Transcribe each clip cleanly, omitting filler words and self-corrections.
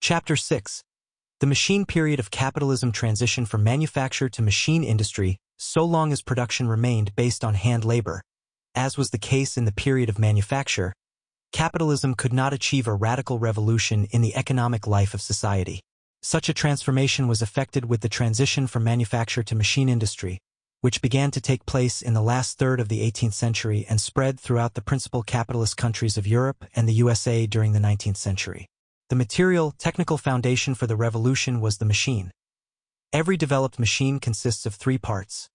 Chapter 6. The machine period of capitalism transition from manufacture to machine industry so long as production remained based on hand labor. As was the case in the period of manufacture, capitalism could not achieve a radical revolution in the economic life of society. Such a transformation was effected with the transition from manufacture to machine industry, which began to take place in the last third of the 18th century and spread throughout the principal capitalist countries of Europe and the USA during the 19th century. The material, technical foundation for the revolution was the machine. Every developed machine consists of three parts.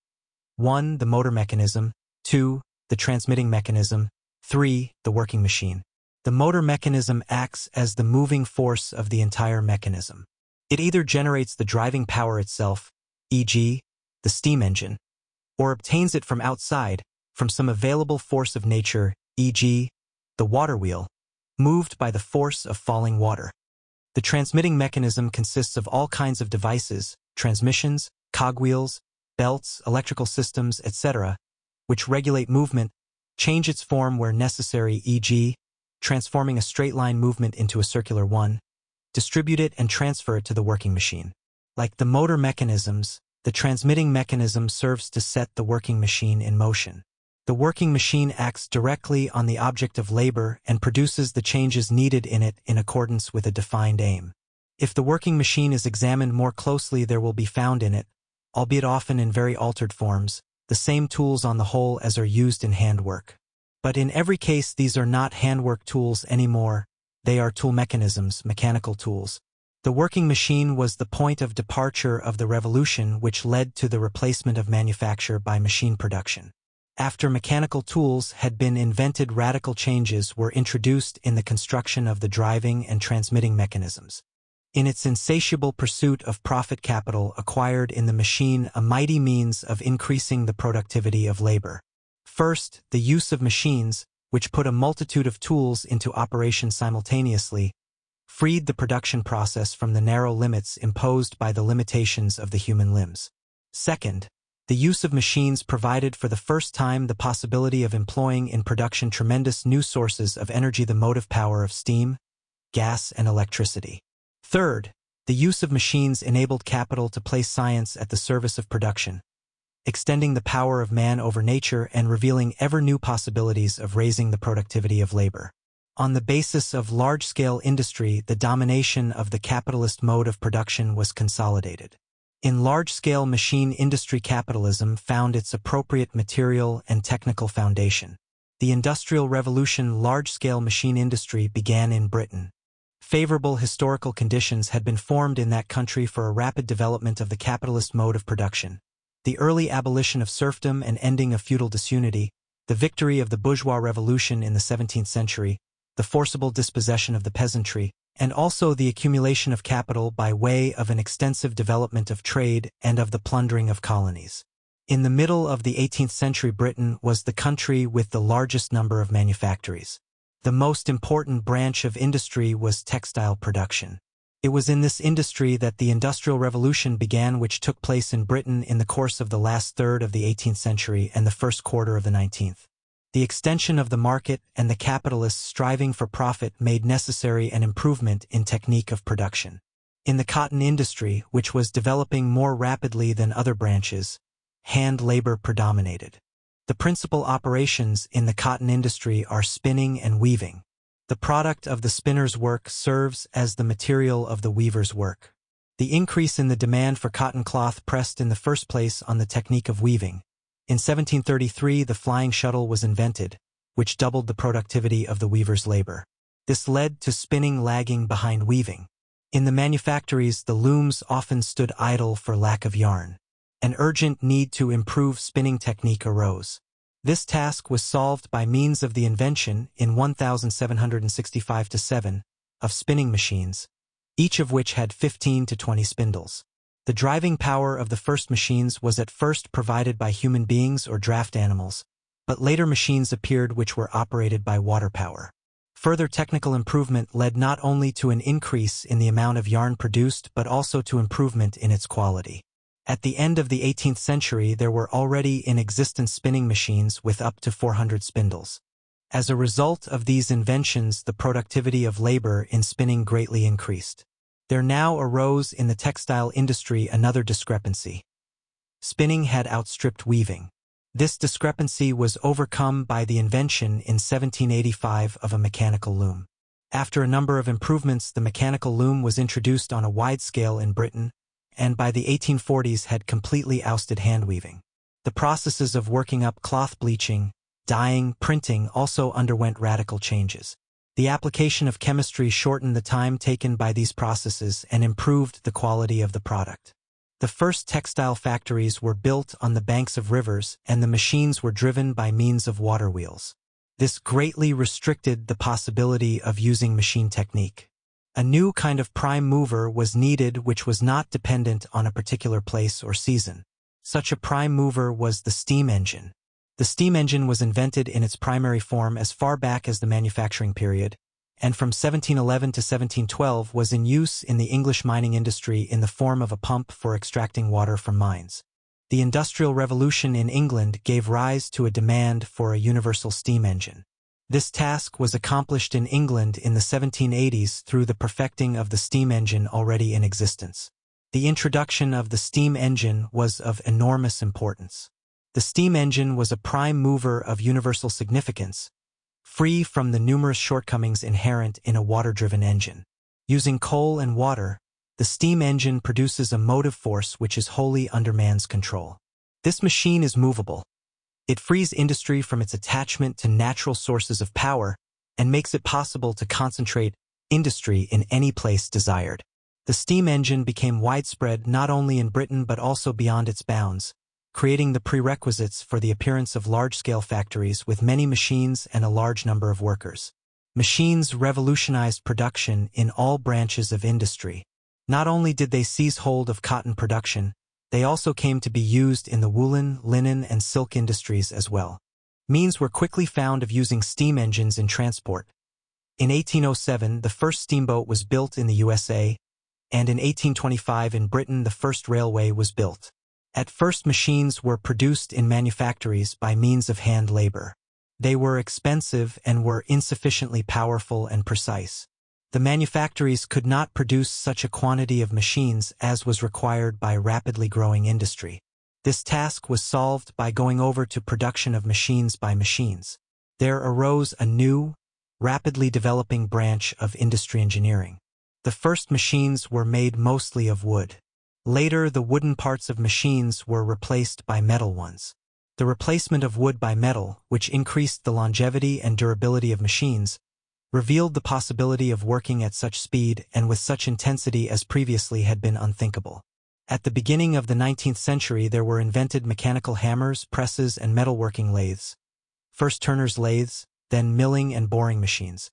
1. The motor mechanism. 2. The transmitting mechanism. 3. The working machine. The motor mechanism acts as the moving force of the entire mechanism. It either generates the driving power itself, e.g., the steam engine, or obtains it from outside, from some available force of nature, e.g., the water wheel, moved by the force of falling water. The transmitting mechanism consists of all kinds of devices, transmissions, cogwheels, belts, electrical systems, etc., which regulate movement, change its form where necessary, e.g., transforming a straight-line movement into a circular one, distribute it and transfer it to the working machine. Like the motor mechanisms, the transmitting mechanism serves to set the working machine in motion. The working machine acts directly on the object of labor and produces the changes needed in it in accordance with a defined aim. If the working machine is examined more closely, there will be found in it, albeit often in very altered forms, the same tools on the whole as are used in handwork. But in every case these are not handwork tools anymore, they are tool mechanisms, mechanical tools. The working machine was the point of departure of the revolution which led to the replacement of manufacture by machine production. After mechanical tools had been invented, radical changes were introduced in the construction of the driving and transmitting mechanisms. In its insatiable pursuit of profit, capital acquired in the machine a mighty means of increasing the productivity of labor. First, the use of machines, which put a multitude of tools into operation simultaneously, freed the production process from the narrow limits imposed by the limitations of the human limbs. Second, the use of machines provided for the first time the possibility of employing in production tremendous new sources of energy, the motive power of steam, gas, and electricity. Third, the use of machines enabled capital to place science at the service of production, extending the power of man over nature and revealing ever new possibilities of raising the productivity of labor. On the basis of large-scale industry, the domination of the capitalist mode of production was consolidated. In large-scale machine industry, capitalism found its appropriate material and technical foundation. The Industrial Revolution large-scale machine industry began in Britain. Favorable historical conditions had been formed in that country for a rapid development of the capitalist mode of production. The early abolition of serfdom and ending of feudal disunity, the victory of the bourgeois revolution in the 17th century, the forcible dispossession of the peasantry, and also the accumulation of capital by way of an extensive development of trade and of the plundering of colonies. In the middle of the 18th century, Britain was the country with the largest number of manufactories. The most important branch of industry was textile production. It was in this industry that the Industrial Revolution began, which took place in Britain in the course of the last third of the 18th century and the first quarter of the 19th. The extension of the market and the capitalists striving for profit made necessary an improvement in technique of production. In the cotton industry, which was developing more rapidly than other branches, hand labor predominated. The principal operations in the cotton industry are spinning and weaving. The product of the spinner's work serves as the material of the weaver's work. The increase in the demand for cotton cloth pressed in the first place on the technique of weaving. In 1733, the flying shuttle was invented, which doubled the productivity of the weaver's labor. This led to spinning lagging behind weaving. In the manufactories, the looms often stood idle for lack of yarn. An urgent need to improve spinning technique arose. This task was solved by means of the invention, in 1765-7, of spinning machines, each of which had 15 to 20 spindles. The driving power of the first machines was at first provided by human beings or draft animals, but later machines appeared which were operated by water power. Further technical improvement led not only to an increase in the amount of yarn produced but also to improvement in its quality. At the end of the 18th century, there were already in existence spinning machines with up to 400 spindles. As a result of these inventions, the productivity of labor in spinning greatly increased. There now arose in the textile industry another discrepancy. Spinning had outstripped weaving. This discrepancy was overcome by the invention in 1785 of a mechanical loom. After a number of improvements, the mechanical loom was introduced on a wide scale in Britain, and by the 1840s had completely ousted hand-weaving. The processes of working up cloth, bleaching, dyeing, printing also underwent radical changes. The application of chemistry shortened the time taken by these processes and improved the quality of the product. The first textile factories were built on the banks of rivers, and the machines were driven by means of water wheels. This greatly restricted the possibility of using machine technique. A new kind of prime mover was needed which was not dependent on a particular place or season. Such a prime mover was the steam engine. The steam engine was invented in its primary form as far back as the manufacturing period, and from 1711 to 1712 was in use in the English mining industry in the form of a pump for extracting water from mines. The Industrial Revolution in England gave rise to a demand for a universal steam engine. This task was accomplished in England in the 1780s through the perfecting of the steam engine already in existence. The introduction of the steam engine was of enormous importance. The steam engine was a prime mover of universal significance, free from the numerous shortcomings inherent in a water-driven engine. Using coal and water, the steam engine produces a motive force which is wholly under man's control. This machine is movable. It frees industry from its attachment to natural sources of power and makes it possible to concentrate industry in any place desired. The steam engine became widespread not only in Britain but also beyond its bounds, creating the prerequisites for the appearance of large-scale factories with many machines and a large number of workers. Machines revolutionized production in all branches of industry. Not only did they seize hold of cotton production, they also came to be used in the woolen, linen, and silk industries as well. Means were quickly found of using steam engines in transport. In 1807, the first steamboat was built in the USA, and in 1825 in Britain the first railway was built. At first, machines were produced in manufactories by means of hand labor. They were expensive and were insufficiently powerful and precise. The manufactories could not produce such a quantity of machines as was required by rapidly growing industry. This task was solved by going over to production of machines by machines. There arose a new, rapidly developing branch of industry engineering. The first machines were made mostly of wood. Later, the wooden parts of machines were replaced by metal ones. The replacement of wood by metal, which increased the longevity and durability of machines, revealed the possibility of working at such speed and with such intensity as previously had been unthinkable. At the beginning of the 19th century there were invented mechanical hammers, presses, and metalworking lathes. First Turner's lathes, then milling and boring machines.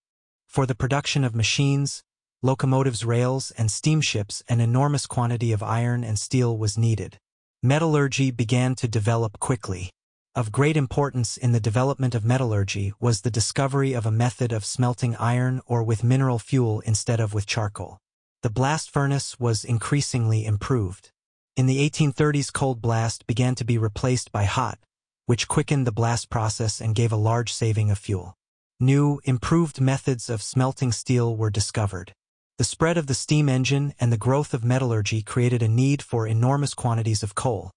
For the production of machines, locomotives, rails, and steamships, an enormous quantity of iron and steel was needed. Metallurgy began to develop quickly. Of great importance in the development of metallurgy was the discovery of a method of smelting iron ore with mineral fuel instead of with charcoal. The blast furnace was increasingly improved. In the 1830s, cold blast began to be replaced by hot, which quickened the blast process and gave a large saving of fuel. New, improved methods of smelting steel were discovered. The spread of the steam engine and the growth of metallurgy created a need for enormous quantities of coal,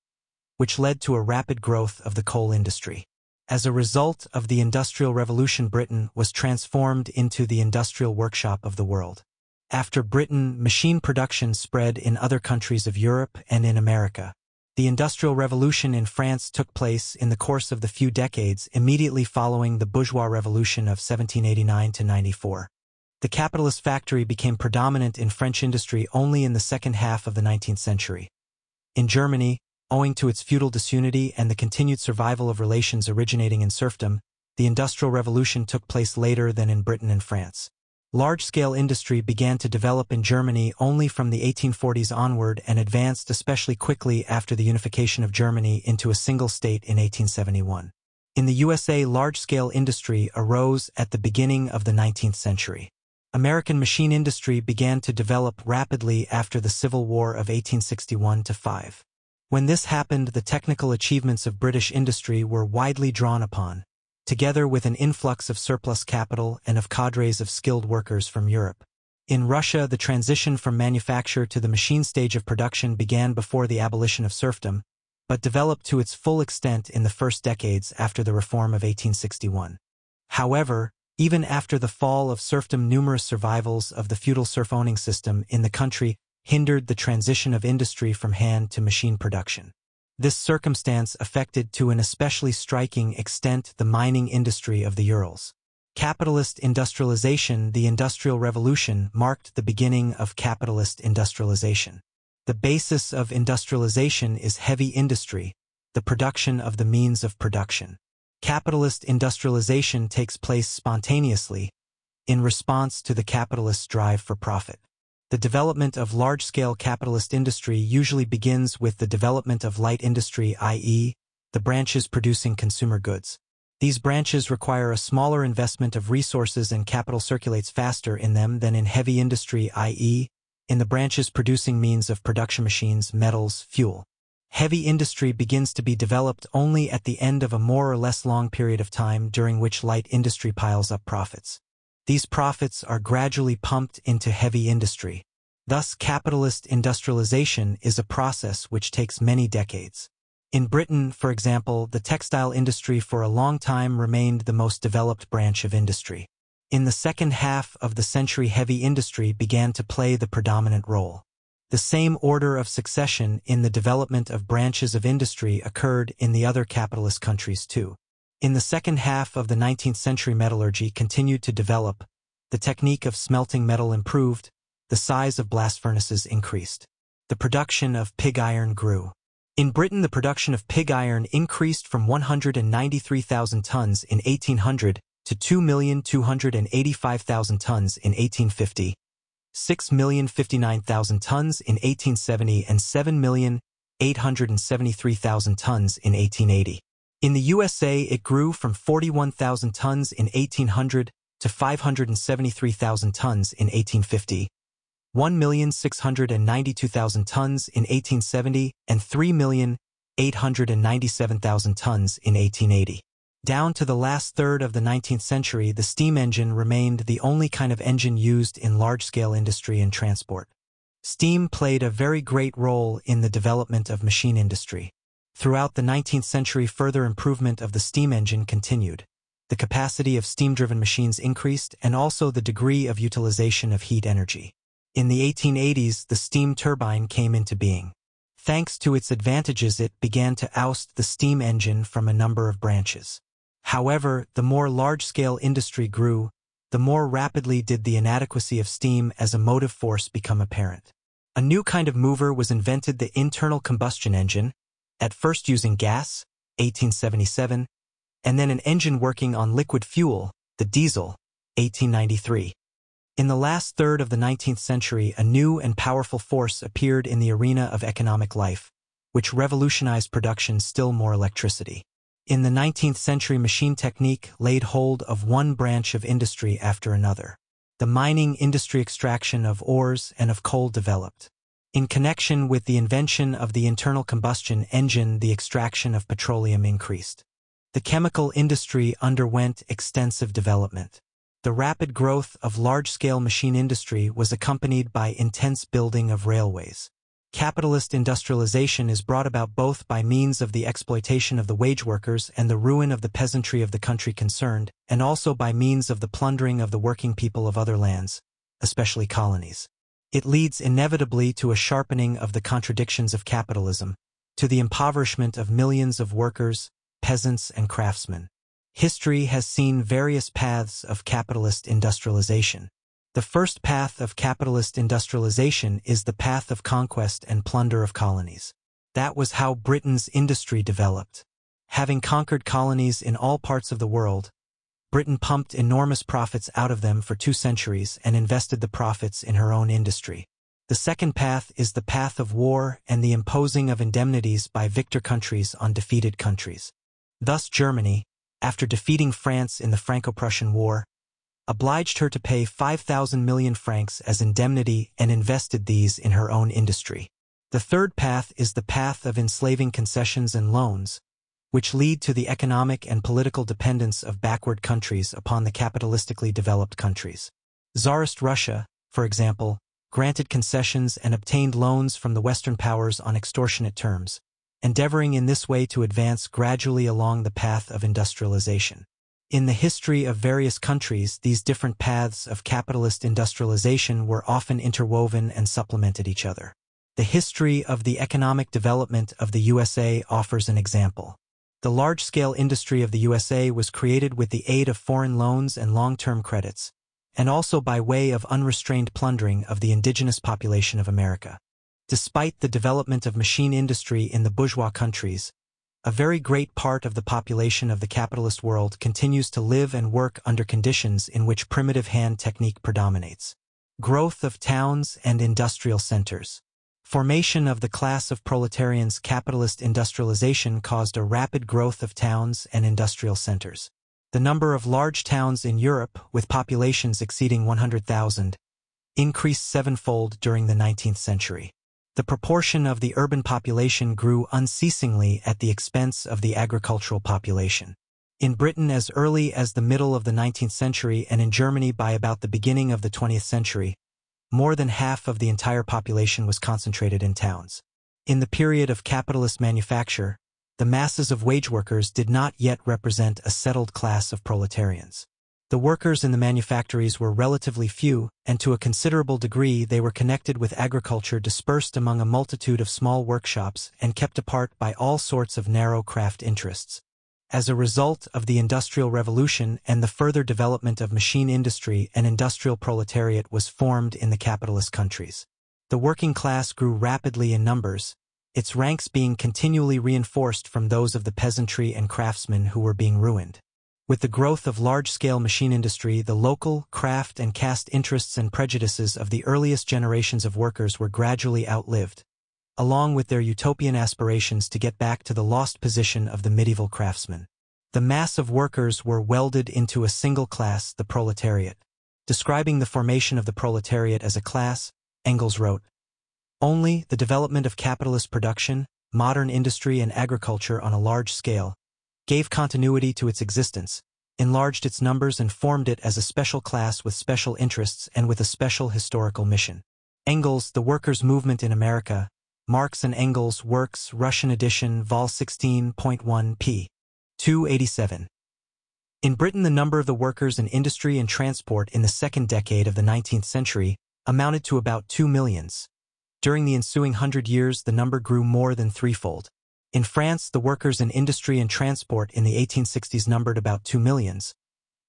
which led to a rapid growth of the coal industry. As a result of the Industrial Revolution, Britain was transformed into the industrial workshop of the world. After Britain, machine production spread in other countries of Europe and in America. The Industrial Revolution in France took place in the course of the few decades immediately following the bourgeois revolution of 1789 to 94. The capitalist factory became predominant in French industry only in the second half of the 19th century. In Germany, owing to its feudal disunity and the continued survival of relations originating in serfdom, the Industrial Revolution took place later than in Britain and France. Large-scale industry began to develop in Germany only from the 1840s onward and advanced especially quickly after the unification of Germany into a single state in 1871. In the USA, large-scale industry arose at the beginning of the 19th century. American machine industry began to develop rapidly after the Civil War of 1861-5. When this happened, the technical achievements of British industry were widely drawn upon, together with an influx of surplus capital and of cadres of skilled workers from Europe. In Russia, the transition from manufacture to the machine stage of production began before the abolition of serfdom, but developed to its full extent in the first decades after the reform of 1861. However, even after the fall of serfdom, numerous survivals of the feudal serf-owning system in the country hindered the transition of industry from hand to machine production. This circumstance affected to an especially striking extent the mining industry of the Urals. Capitalist industrialization. The Industrial Revolution marked the beginning of capitalist industrialization. The basis of industrialization is heavy industry, the production of the means of production. Capitalist industrialization takes place spontaneously, in response to the capitalist's drive for profit. The development of large-scale capitalist industry usually begins with the development of light industry, i.e., the branches producing consumer goods. These branches require a smaller investment of resources and capital circulates faster in them than in heavy industry, i.e., in the branches producing means of production machines, metals, fuel. Heavy industry begins to be developed only at the end of a more or less long period of time during which light industry piles up profits. These profits are gradually pumped into heavy industry. Thus, capitalist industrialization is a process which takes many decades. In Britain, for example, the textile industry for a long time remained the most developed branch of industry. In the second half of the century, heavy industry began to play the predominant role. The same order of succession in the development of branches of industry occurred in the other capitalist countries too. In the second half of the 19th century, metallurgy continued to develop, the technique of smelting metal improved, the size of blast furnaces increased. The production of pig iron grew. In Britain, the production of pig iron increased from 193,000 tons in 1800 to 2,285,000 tons in 1850, 6,059,000 tons in 1870, and 7,873,000 tons in 1880. In the USA, it grew from 41,000 tons in 1800 to 573,000 tons in 1850, 1,692,000 tons in 1870, and 3,897,000 tons in 1880. Down to the last third of the 19th century, the steam engine remained the only kind of engine used in large-scale industry and transport. Steam played a very great role in the development of machine industry. Throughout the 19th century, further improvement of the steam engine continued. The capacity of steam-driven machines increased, and also the degree of utilization of heat energy. In the 1880s, the steam turbine came into being. Thanks to its advantages, it began to oust the steam engine from a number of branches. However, the more large-scale industry grew, the more rapidly did the inadequacy of steam as a motive force become apparent. A new kind of mover was invented, the internal combustion engine, at first using gas, 1877, and then an engine working on liquid fuel, the diesel, 1893. In the last third of the 19th century, a new and powerful force appeared in the arena of economic life, which revolutionized production, still more electricity. In the 19th century, machine technique laid hold of one branch of industry after another. The mining industry, extraction of ores and of coal, developed. In connection with the invention of the internal combustion engine, the extraction of petroleum increased. The chemical industry underwent extensive development. The rapid growth of large-scale machine industry was accompanied by intense building of railways. Capitalist industrialization is brought about both by means of the exploitation of the wage workers and the ruin of the peasantry of the country concerned, and also by means of the plundering of the working people of other lands, especially colonies. It leads inevitably to a sharpening of the contradictions of capitalism, to the impoverishment of millions of workers, peasants, and craftsmen. History has seen various paths of capitalist industrialization. The first path of capitalist industrialization is the path of conquest and plunder of colonies. That was how Britain's industry developed. Having conquered colonies in all parts of the world, Britain pumped enormous profits out of them for 2 centuries and invested the profits in her own industry. The second path is the path of war and the imposing of indemnities by victor countries on defeated countries. Thus Germany, after defeating France in the Franco-Prussian War, obliged her to pay 5,000 million francs as indemnity and invested these in her own industry. The third path is the path of enslaving concessions and loans, which lead to the economic and political dependence of backward countries upon the capitalistically developed countries. Tsarist Russia, for example, granted concessions and obtained loans from the Western powers on extortionate terms, endeavoring in this way to advance gradually along the path of industrialization. In the history of various countries, these different paths of capitalist industrialization were often interwoven and supplemented each other. The history of the economic development of the USA offers an example. The large-scale industry of the USA was created with the aid of foreign loans and long-term credits, and also by way of unrestrained plundering of the indigenous population of America. Despite the development of machine industry in the bourgeois countries, a very great part of the population of the capitalist world continues to live and work under conditions in which primitive hand technique predominates. Growth of towns and industrial centers. Formation of the class of proletarians. Capitalist industrialization caused a rapid growth of towns and industrial centers. The number of large towns in Europe, with populations exceeding 100,000, increased sevenfold during the 19th century. The proportion of the urban population grew unceasingly at the expense of the agricultural population. In Britain as early as the middle of the 19th century and in Germany by about the beginning of the 20th century, more than half of the entire population was concentrated in towns. In the period of capitalist manufacture, the masses of wage workers did not yet represent a settled class of proletarians. The workers in the manufactories were relatively few, and to a considerable degree they were connected with agriculture, dispersed among a multitude of small workshops and kept apart by all sorts of narrow craft interests. As a result of the Industrial Revolution and the further development of machine industry, an industrial proletariat was formed in the capitalist countries. The working class grew rapidly in numbers, its ranks being continually reinforced from those of the peasantry and craftsmen who were being ruined. With the growth of large-scale machine industry, the local, craft and caste interests and prejudices of the earliest generations of workers were gradually outlived, along with their utopian aspirations to get back to the lost position of the medieval craftsmen. The mass of workers were welded into a single class, the proletariat. Describing the formation of the proletariat as a class, Engels wrote, "Only the development of capitalist production, modern industry and agriculture on a large scale, gave continuity to its existence, enlarged its numbers and formed it as a special class with special interests and with a special historical mission." Engels, The Workers' Movement in America, Marx and Engels Works, Russian edition, Vol 16.1 p. 287. In Britain, the number of the workers in industry and transport in the second decade of the 19th century amounted to about 2 millions. During the ensuing 100 years, the number grew more than threefold. In France, the workers in industry and transport in the 1860s numbered about 2 millions,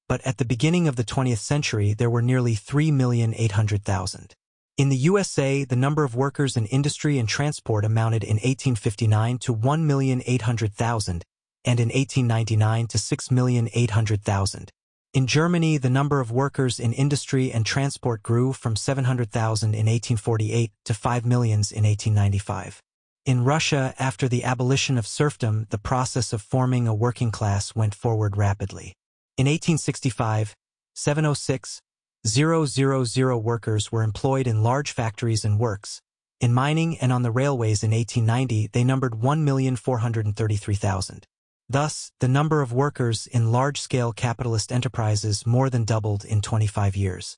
but at the beginning of the 20th century there were nearly 3,800,000. In the USA, the number of workers in industry and transport amounted in 1859 to 1,800,000, and in 1899 to 6,800,000. In Germany, the number of workers in industry and transport grew from 700,000 in 1848 to 5 millions in 1895. In Russia, after the abolition of serfdom, the process of forming a working class went forward rapidly. In 1865, 706,000 workers were employed in large factories and works. In mining and on the railways in 1890, they numbered 1,433,000. Thus, the number of workers in large-scale capitalist enterprises more than doubled in 25 years.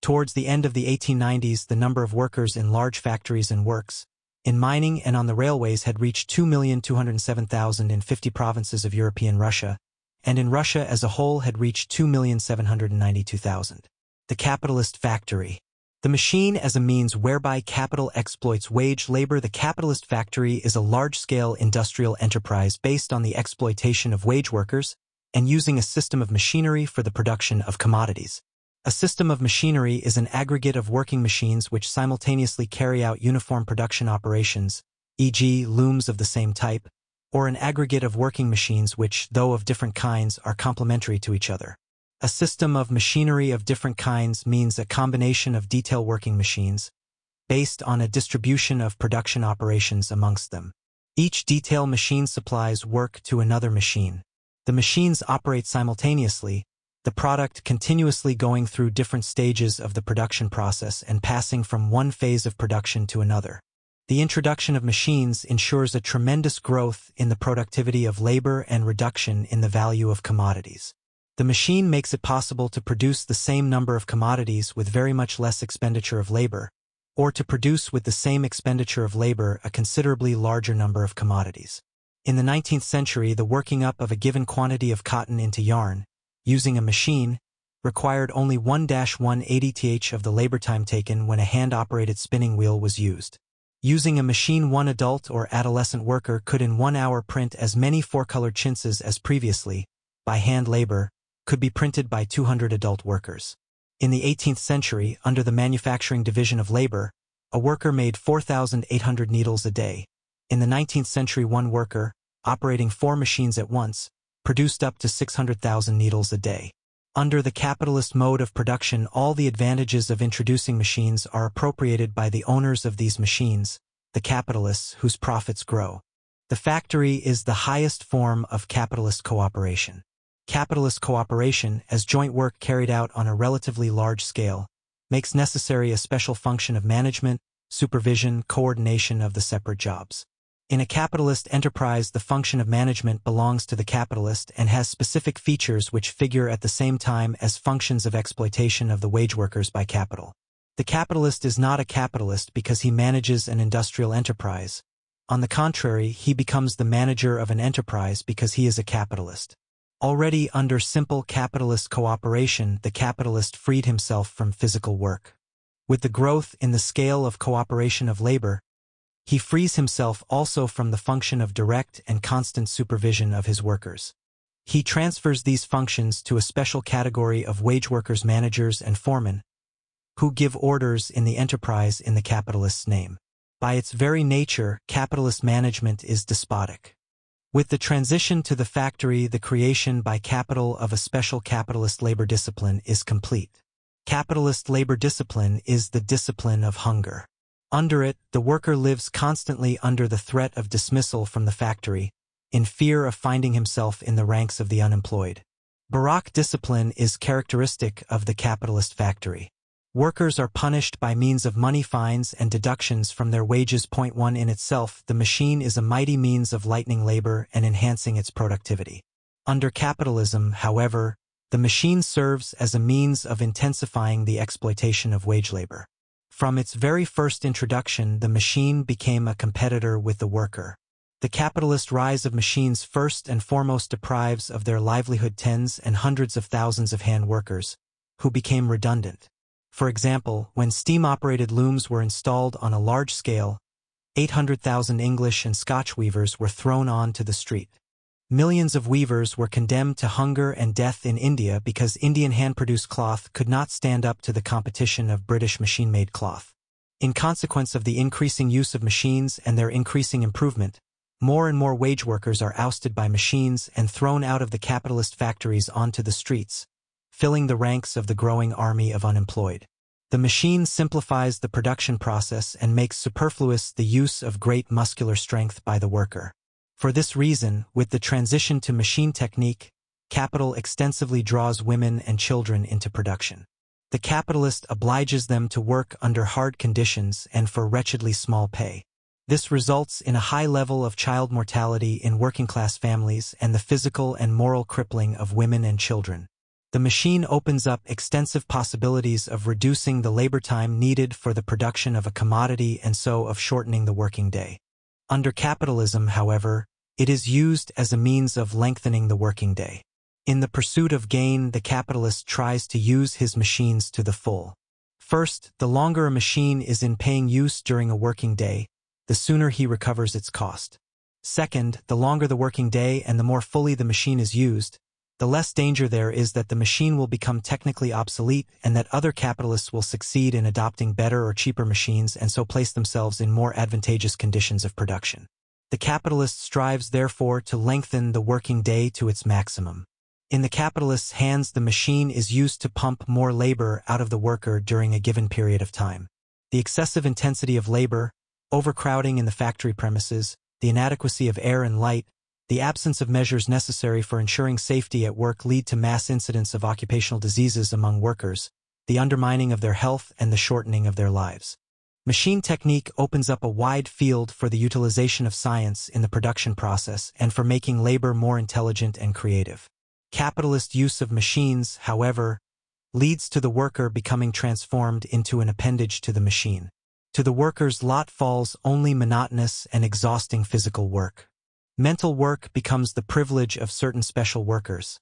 Towards the end of the 1890s, the number of workers in large factories and works, in mining and on the railways had reached 2,207,000 in 50 provinces of European Russia, and in Russia as a whole had reached 2,792,000. The capitalist factory. The machine as a means whereby capital exploits wage labor. The capitalist factory is a large-scale industrial enterprise based on the exploitation of wage workers and using a system of machinery for the production of commodities. A system of machinery is an aggregate of working machines which simultaneously carry out uniform production operations, e.g., looms of the same type, or an aggregate of working machines which, though of different kinds, are complementary to each other. A system of machinery of different kinds means a combination of detail working machines, based on a distribution of production operations amongst them. Each detail machine supplies work to another machine. The machines operate simultaneously, the product continuously going through different stages of the production process and passing from one phase of production to another. The introduction of machines ensures a tremendous growth in the productivity of labor and reduction in the value of commodities. The machine makes it possible to produce the same number of commodities with very much less expenditure of labor, or to produce with the same expenditure of labor a considerably larger number of commodities. In the 19th century, the working up of a given quantity of cotton into yarn, using a machine, required only 1-180th of the labor time taken when a hand-operated spinning wheel was used. Using a machine, one adult or adolescent worker could in 1 hour print as many four-colored chintzes as previously, by hand labor, could be printed by 200 adult workers. In the 18th century, under the manufacturing division of labor, a worker made 4,800 needles a day. In the 19th century, one worker, operating 4 machines at once, produced up to 600,000 needles a day. Under the capitalist mode of production, all the advantages of introducing machines are appropriated by the owners of these machines, the capitalists whose profits grow. The factory is the highest form of capitalist cooperation. Capitalist cooperation, as joint work carried out on a relatively large scale, makes necessary a special function of management, supervision, coordination of the separate jobs. In a capitalist enterprise, the function of management belongs to the capitalist and has specific features which figure at the same time as functions of exploitation of the wage workers by capital. The capitalist is not a capitalist because he manages an industrial enterprise. On the contrary, he becomes the manager of an enterprise because he is a capitalist. Already under simple capitalist cooperation, the capitalist freed himself from physical work. With the growth in the scale of cooperation of labor, he frees himself also from the function of direct and constant supervision of his workers. He transfers these functions to a special category of wage workers, managers and foremen, who give orders in the enterprise in the capitalist's name. By its very nature, capitalist management is despotic. With the transition to the factory, the creation by capital of a special capitalist labor discipline is complete. Capitalist labor discipline is the discipline of hunger. Under it, the worker lives constantly under the threat of dismissal from the factory, in fear of finding himself in the ranks of the unemployed. Baroque discipline is characteristic of the capitalist factory. Workers are punished by means of money fines and deductions from their wages. 1 In itself, the machine is a mighty means of lightening labor and enhancing its productivity. Under capitalism, however, the machine serves as a means of intensifying the exploitation of wage labor. From its very first introduction, the machine became a competitor with the worker. The capitalist rise of machines first and foremost deprives of their livelihood tens and hundreds of thousands of hand workers, who became redundant. For example, when steam-operated looms were installed on a large scale, 800,000 English and Scotch weavers were thrown on to the street. Millions of weavers were condemned to hunger and death in India because Indian hand-produced cloth could not stand up to the competition of British machine-made cloth. In consequence of the increasing use of machines and their increasing improvement, more and more wage workers are ousted by machines and thrown out of the capitalist factories onto the streets, filling the ranks of the growing army of unemployed. The machine simplifies the production process and makes superfluous the use of great muscular strength by the worker. For this reason, with the transition to machine technique, capital extensively draws women and children into production. The capitalist obliges them to work under hard conditions and for wretchedly small pay. This results in a high level of child mortality in working-class families and the physical and moral crippling of women and children. The machine opens up extensive possibilities of reducing the labor time needed for the production of a commodity and so of shortening the working day. Under capitalism, however, it is used as a means of lengthening the working day. In the pursuit of gain, the capitalist tries to use his machines to the full. First, the longer a machine is in paying use during a working day, the sooner he recovers its cost. Second, the longer the working day and the more fully the machine is used, the less danger there is that the machine will become technically obsolete and that other capitalists will succeed in adopting better or cheaper machines and so place themselves in more advantageous conditions of production. The capitalist strives therefore to lengthen the working day to its maximum. In the capitalist's hands, the machine is used to pump more labor out of the worker during a given period of time. The excessive intensity of labor, overcrowding in the factory premises, the inadequacy of air and light, the absence of measures necessary for ensuring safety at work lead to mass incidents of occupational diseases among workers, the undermining of their health and the shortening of their lives. Machine technique opens up a wide field for the utilization of science in the production process and for making labor more intelligent and creative. Capitalist use of machines, however, leads to the worker becoming transformed into an appendage to the machine. To the worker's lot falls only monotonous and exhausting physical work. Mental work becomes the privilege of certain special workers.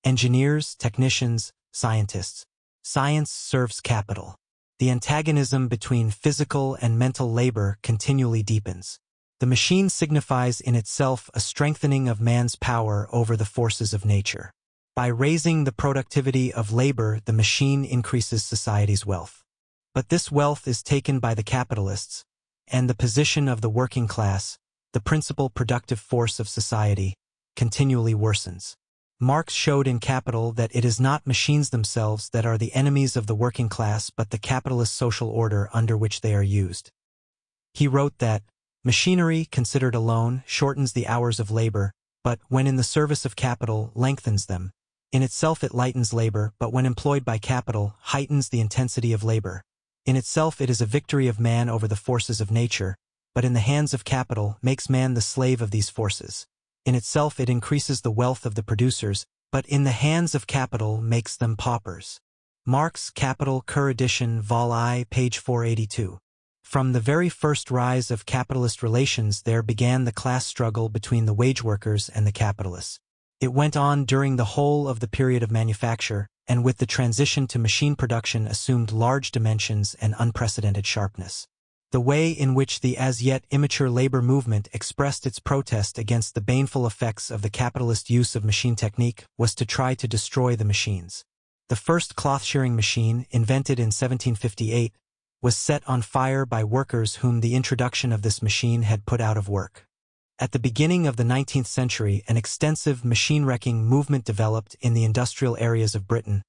Engineers, technicians, scientists. Science serves capital. The antagonism between physical and mental labor continually deepens. The machine signifies in itself a strengthening of man's power over the forces of nature. By raising the productivity of labor, the machine increases society's wealth. But this wealth is taken by the capitalists, and the position of the working class, the principal productive force of society, continually worsens. Marx showed in Capital that it is not machines themselves that are the enemies of the working class but the capitalist social order under which they are used. He wrote that, machinery, considered alone, shortens the hours of labor, but, when in the service of capital, lengthens them. In itself it lightens labor, but when employed by capital, heightens the intensity of labor. In itself it is a victory of man over the forces of nature, but in the hands of capital makes man the slave of these forces. In itself it increases the wealth of the producers, but in the hands of capital makes them paupers. Marx, Capital, Kerr edition, Vol I, page 482. From the very first rise of capitalist relations there began the class struggle between the wage workers and the capitalists. It went on during the whole of the period of manufacture, and with the transition to machine production assumed large dimensions and unprecedented sharpness. The way in which the as yet immature labor movement expressed its protest against the baneful effects of the capitalist use of machine technique was to try to destroy the machines. The first cloth-shearing machine, invented in 1758, was set on fire by workers whom the introduction of this machine had put out of work. At the beginning of the 19th century, an extensive machine-wrecking movement developed in the industrial areas of Britain,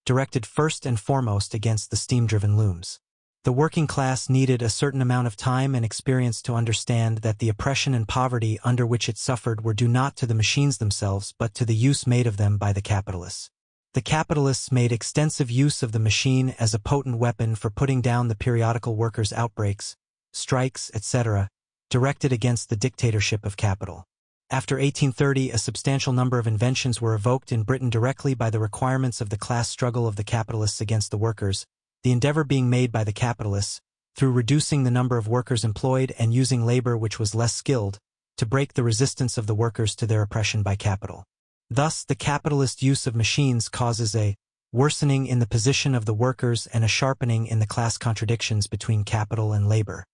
directed first and foremost against the steam-driven looms. The working class needed a certain amount of time and experience to understand that the oppression and poverty under which it suffered were due not to the machines themselves but to the use made of them by the capitalists. The capitalists made extensive use of the machine as a potent weapon for putting down the periodical workers' outbreaks, strikes, etc., directed against the dictatorship of capital. After 1830, a substantial number of inventions were evoked in Britain directly by the requirements of the class struggle of the capitalists against the workers, the endeavor being made by the capitalists, through reducing the number of workers employed and using labor which was less skilled, to break the resistance of the workers to their oppression by capital. Thus, the capitalist use of machines causes a worsening in the position of the workers and a sharpening in the class contradictions between capital and labor.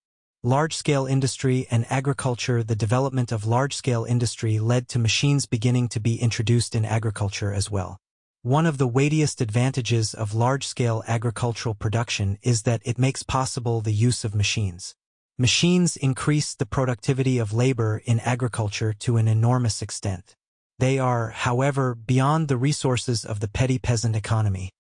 Large-scale industry and agriculture. The development of large-scale industry led to machines beginning to be introduced in agriculture as well. One of the weightiest advantages of large-scale agricultural production is that it makes possible the use of machines. Machines increase the productivity of labor in agriculture to an enormous extent. They are, however, beyond the resources of the petty peasant economy,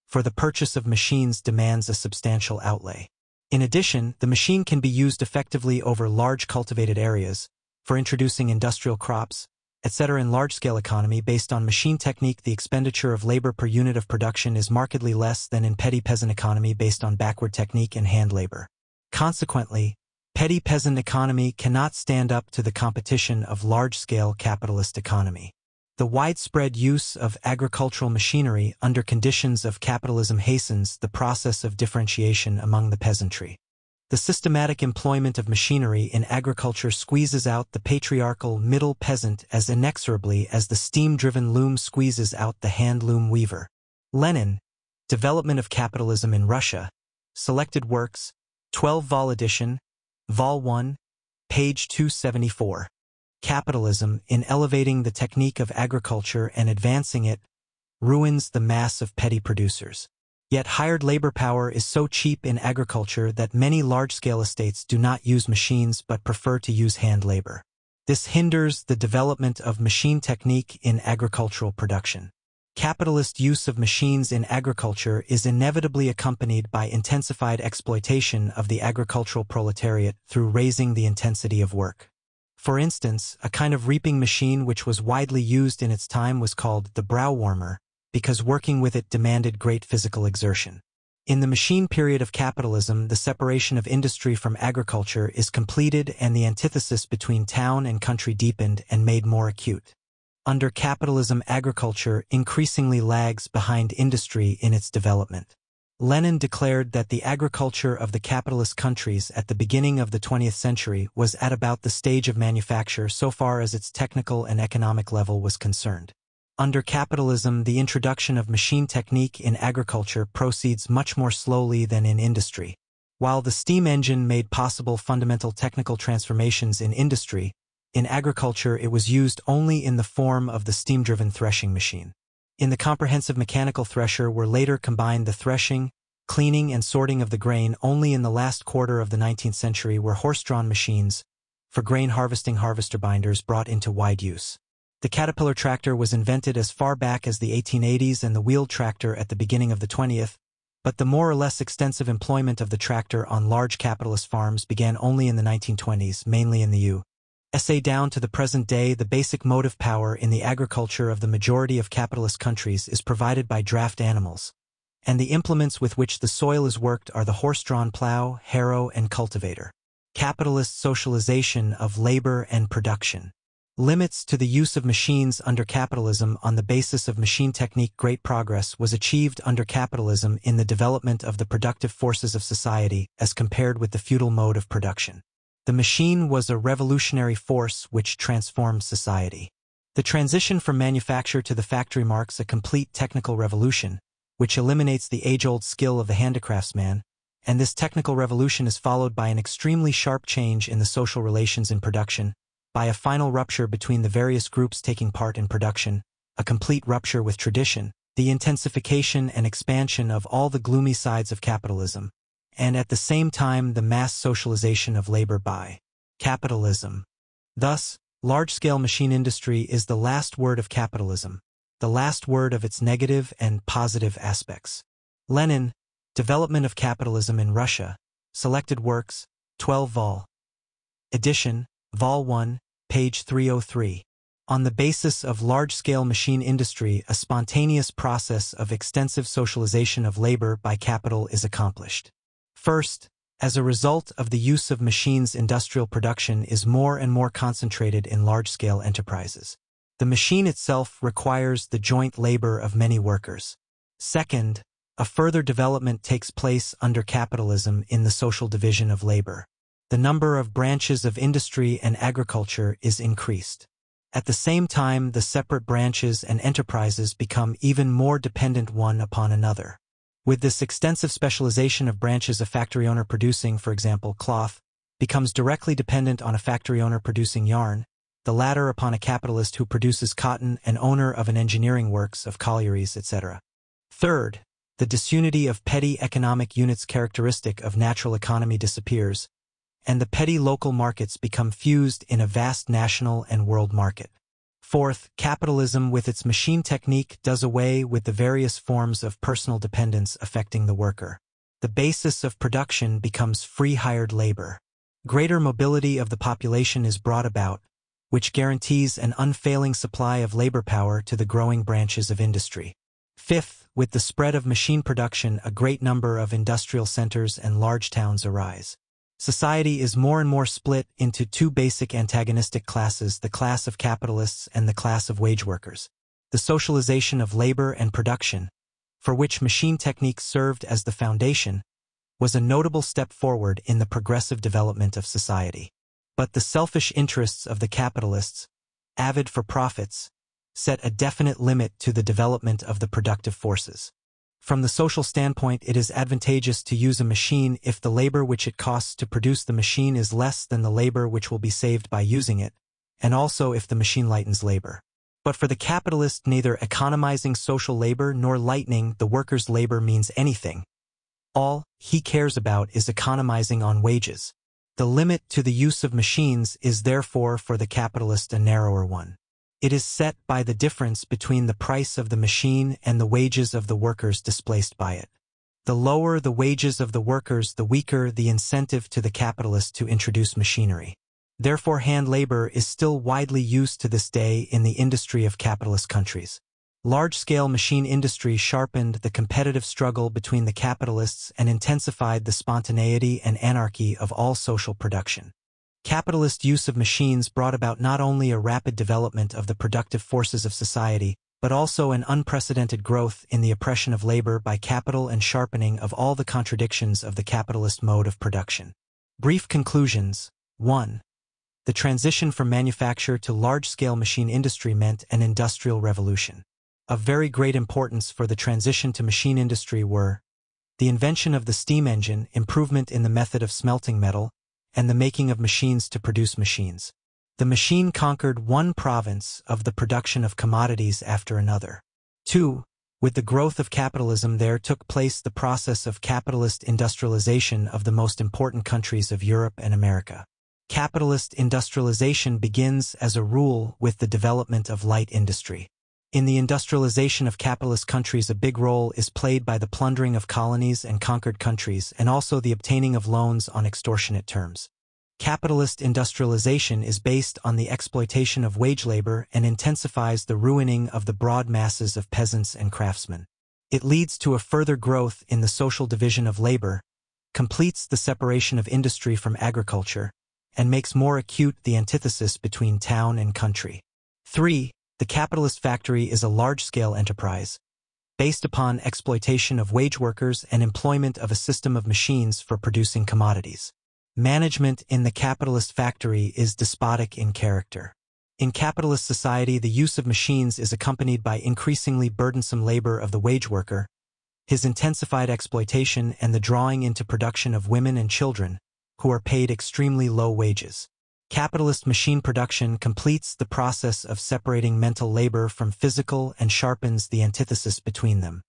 for the purchase of machines demands a substantial outlay. In addition, the machine can be used effectively over large cultivated areas, for introducing industrial crops, etc. In large-scale economy based on machine technique, the expenditure of labor per unit of production is markedly less than in petty peasant economy based on backward technique and hand labor. Consequently, petty peasant economy cannot stand up to the competition of large-scale capitalist economy. The widespread use of agricultural machinery under conditions of capitalism hastens the process of differentiation among the peasantry. The systematic employment of machinery in agriculture squeezes out the patriarchal middle peasant as inexorably as the steam-driven loom squeezes out the hand-loom weaver. Lenin, Development of Capitalism in Russia, Selected Works, 12 Vol edition, Vol 1, page 274. Capitalism, in elevating the technique of agriculture and advancing it, ruins the mass of petty producers. Yet hired labor power is so cheap in agriculture that many large-scale estates do not use machines but prefer to use hand labor. This hinders the development of machine technique in agricultural production. Capitalist use of machines in agriculture is inevitably accompanied by intensified exploitation of the agricultural proletariat through raising the intensity of work. For instance, a kind of reaping machine which was widely used in its time was called the brow warmer, because working with it demanded great physical exertion. In the machine period of capitalism, the separation of industry from agriculture is completed and the antithesis between town and country deepened and made more acute. Under capitalism, agriculture increasingly lags behind industry in its development. Lenin declared that the agriculture of the capitalist countries at the beginning of the 20th century was at about the stage of manufacture so far as its technical and economic level was concerned. Under capitalism, the introduction of machine technique in agriculture proceeds much more slowly than in industry. While the steam engine made possible fundamental technical transformations in industry, in agriculture it was used only in the form of the steam-driven threshing machine. In the comprehensive mechanical thresher were later combined the threshing, cleaning and sorting of the grain. Only in the last quarter of the 19th century were horse-drawn machines for grain harvesting harvester binders brought into wide use. The caterpillar tractor was invented as far back as the 1880s and the wheeled tractor at the beginning of the 20th, but the more or less extensive employment of the tractor on large capitalist farms began only in the 1920s, mainly in the USA. Down to the present day, the basic motive power in the agriculture of the majority of capitalist countries is provided by draft animals, and the implements with which the soil is worked are the horse-drawn plow, harrow, and cultivator. Capitalist socialization of labor and production. Limits to the use of machines under capitalism on the basis of machine technique. Great progress was achieved under capitalism in the development of the productive forces of society as compared with the feudal mode of production. The machine was a revolutionary force which transformed society. The transition from manufacture to the factory marks a complete technical revolution, which eliminates the age-old skill of the handicraftsman, and this technical revolution is followed by an extremely sharp change in the social relations in production, by a final rupture between the various groups taking part in production, a complete rupture with tradition, the intensification and expansion of all the gloomy sides of capitalism, and at the same time the mass socialization of labor by capitalism. Thus, large-scale machine industry is the last word of capitalism, the last word of its negative and positive aspects. Lenin, Development of Capitalism in Russia, Selected Works, 12 vol. Edition, Vol 1, page 303. On the basis of large-scale machine industry, a spontaneous process of extensive socialization of labor by capital is accomplished. First, as a result of the use of machines, industrial production is more and more concentrated in large-scale enterprises. The machine itself requires the joint labor of many workers. Second, a further development takes place under capitalism in the social division of labor. The number of branches of industry and agriculture is increased. At the same time, the separate branches and enterprises become even more dependent one upon another. With this extensive specialization of branches, a factory owner producing, for example, cloth, becomes directly dependent on a factory owner producing yarn, the latter upon a capitalist who produces cotton and owner of an engineering works, of collieries, etc. Third, the disunity of petty economic units characteristic of natural economy disappears, and the petty local markets become fused in a vast national and world market. Fourth, capitalism with its machine technique does away with the various forms of personal dependence affecting the worker. The basis of production becomes free hired labor. Greater mobility of the population is brought about, which guarantees an unfailing supply of labor power to the growing branches of industry. Fifth, with the spread of machine production, a great number of industrial centers and large towns arise. Society is more and more split into two basic antagonistic classes, the class of capitalists and the class of wage workers. The socialization of labor and production, for which machine techniques served as the foundation, was a notable step forward in the progressive development of society. But the selfish interests of the capitalists, avid for profits, set a definite limit to the development of the productive forces. From the social standpoint, it is advantageous to use a machine if the labor which it costs to produce the machine is less than the labor which will be saved by using it, and also if the machine lightens labor. But for the capitalist, neither economizing social labor nor lightening the worker's labor means anything. All he cares about is economizing on wages. The limit to the use of machines is therefore for the capitalist a narrower one. It is set by the difference between the price of the machine and the wages of the workers displaced by it. The lower the wages of the workers, the weaker the incentive to the capitalist to introduce machinery. Therefore, hand labor is still widely used to this day in the industry of capitalist countries. Large-scale machine industry sharpened the competitive struggle between the capitalists and intensified the spontaneity and anarchy of all social production. Capitalist use of machines brought about not only a rapid development of the productive forces of society, but also an unprecedented growth in the oppression of labor by capital and sharpening of all the contradictions of the capitalist mode of production. Brief conclusions. 1. The transition from manufacture to large-scale machine industry meant an industrial revolution. Of very great importance for the transition to machine industry were the invention of the steam engine, improvement in the method of smelting metal, and the making of machines to produce machines. The machine conquered one province of the production of commodities after another. 2. With the growth of capitalism there took place the process of capitalist industrialization of the most important countries of Europe and America. Capitalist industrialization begins, as a rule, with the development of light industry. In the industrialization of capitalist countries, a big role is played by the plundering of colonies and conquered countries, and also the obtaining of loans on extortionate terms. Capitalist industrialization is based on the exploitation of wage labor and intensifies the ruining of the broad masses of peasants and craftsmen. It leads to a further growth in the social division of labor, completes the separation of industry from agriculture, and makes more acute the antithesis between town and country. 3. The capitalist factory is a large-scale enterprise, based upon exploitation of wage workers and employment of a system of machines for producing commodities. Management in the capitalist factory is despotic in character. In capitalist society, the use of machines is accompanied by increasingly burdensome labor of the wage worker, his intensified exploitation, and the drawing into production of women and children, who are paid extremely low wages. Capitalist machine production completes the process of separating mental labor from physical and sharpens the antithesis between them.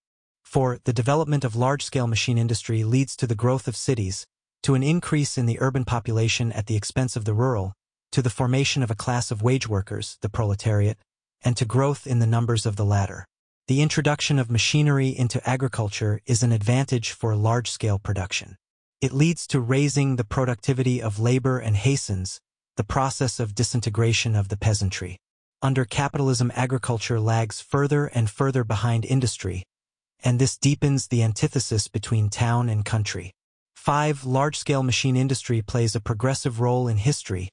4. The development of large-scale machine industry leads to the growth of cities, to an increase in the urban population at the expense of the rural, to the formation of a class of wage workers, the proletariat, and to growth in the numbers of the latter. The introduction of machinery into agriculture is an advantage for large-scale production. It leads to raising the productivity of labor and hastens the process of disintegration of the peasantry. Under capitalism, agriculture lags further and further behind industry, and this deepens the antithesis between town and country. 5. Large-scale machine industry plays a progressive role in history,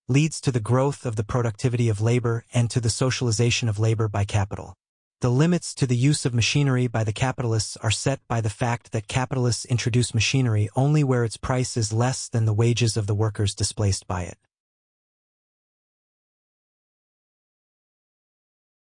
leads to the growth of the productivity of labor and to the socialization of labor by capital. The limits to the use of machinery by the capitalists are set by the fact that capitalists introduce machinery only where its price is less than the wages of the workers displaced by it.